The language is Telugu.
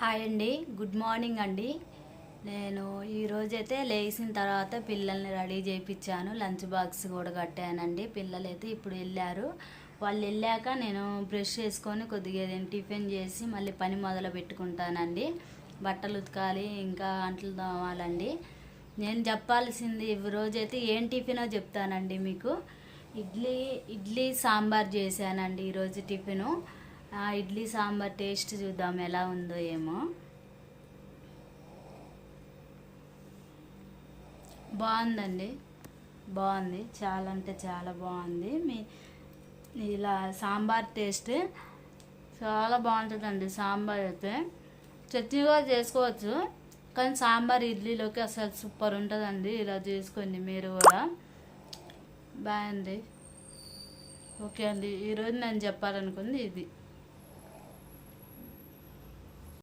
హాయ్ అండి, గుడ్ మార్నింగ్ అండి. నేను ఈరోజైతే లేచిన తర్వాత పిల్లల్ని రెడీ చేయించాను, లంచ్ బాక్స్ కూడా కట్టానండి. పిల్లలైతే ఇప్పుడు వెళ్ళారు. వాళ్ళు వెళ్ళాక నేను బ్రష్ చేసుకొని కొద్దిగా టిఫిన్ చేసి మళ్ళీ పని మొదలు పెట్టుకుంటానండి. బట్టలు ఉతకాలి, ఇంకా అంట్లు తోమాలండి. నేను చెప్పాల్సింది ఈరోజైతే ఏం టిఫినో చెప్తానండి మీకు. ఇడ్లీ సాంబార్ చేశానండి ఈరోజు టిఫిను. ఇడ్లీ సాంబార్ టేస్ట్ చూద్దాం ఎలా ఉందో ఏమో. బాగుందండి, బాగుంది, చాలా అంటే చాలా బాగుంది. ఇలా సాంబార్ టేస్ట్ చాలా బాగుంటుందండి. సాంబార్ అయితే చట్నీ కూడా చేసుకోవచ్చు, కానీ సాంబార్ ఇడ్లీలోకి అసలు సూపర్ ఉంటుందండి. ఇలా చేసుకోండి మీరు కూడా. బాగుంది. ఓకే అండి, ఈరోజు నేను చెప్పాలనుకుంది ఇది.